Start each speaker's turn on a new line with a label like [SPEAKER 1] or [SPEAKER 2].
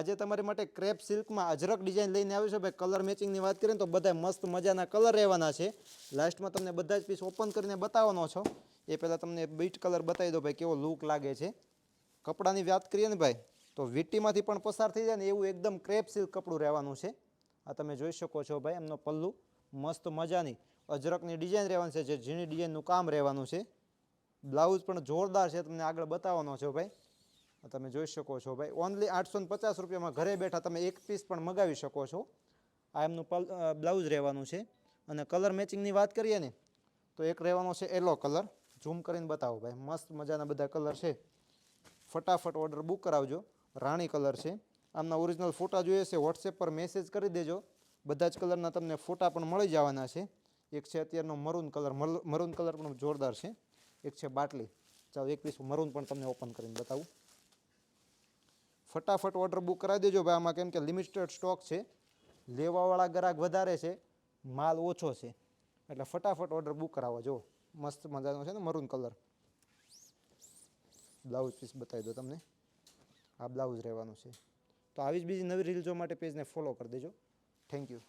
[SPEAKER 1] આજે તમારી માટે ક્રેપ સિલ્કમાં અજરક ડિઝાઇન લઈને આવ્યું છે ભાઈ. કલર મેચિંગની વાત કરીએ તો બધા મસ્ત મજાના કલર રહેવાના છે. લાસ્ટમાં તમને બધા જ પીસ ઓપન કરીને બતાવવાનો છો. એ પહેલાં તમને બીટ કલર બતાવી દો ભાઈ કેવો લુક લાગે છે. કપડાની વાત કરીએ ને ભાઈ તો વીટીમાંથી પણ પસાર થઈ જાય ને એવું એકદમ ક્રેપ સિલ્ક કપડું રહેવાનું છે. આ તમે જોઈ શકો છો ભાઈ. એમનો પલ્લુ મસ્ત મજાની અજરકની ડિઝાઇન રહેવાની છે, જે ઝીણી ડિઝાઇનનું કામ રહેવાનું છે. બ્લાઉઝ પણ જોરદાર છે, તમને આગળ બતાવવાનો છો ભાઈ. તમે જોઈ શકો છો ભાઈ. ઓનલી 850 રૂપિયામાં ઘરે બેઠા તમે એક પીસ પણ મગાવી શકો છો. આ એમનું બ્લાઉઝ રહેવાનું છે. અને કલર મેચિંગની વાત કરીએ ને તો એક રહેવાનો છે યલો કલર. ઝૂમ કરીને બતાવો ભાઈ. મસ્ત મજાના બધા કલર છે. ફટાફટ ઓર્ડર બુક કરાવજો. રાણી કલર છે. આમના ઓરિજિનલ ફોટા જોઈએ છે વોટ્સએપ પર મેસેજ કરી દેજો. બધા જ કલરના તમને ફોટા પણ મળી જવાના છે. એક છે અત્યારનો મરૂન કલર. મરૂન કલર પણ જોરદાર છે. એક છે બાટલી. ચાલો એક પીસ મરૂન પણ તમને ઓપન કરીને બતાવું. ફટાફટ ઓર્ડર બુક કરાવી દેજો ભાઈ આમાં, કેમ કે લિમિટેડ સ્ટોક છે. લેવાવાળા ગ્રાહક વધારે છે, માલ ઓછો છે, એટલે ફટાફટ ઓર્ડર બુક કરાવો. જો મસ્ત મજાનો છે ને મરૂન કલર. બ્લાઉઝ પીસ બતાવી દો તમને. આ બ્લાઉઝ રહેવાનું છે. તો આવી જ બીજી નવી રીલ જોવા માટે પેજને ફોલો કરી દેજો. Thank you.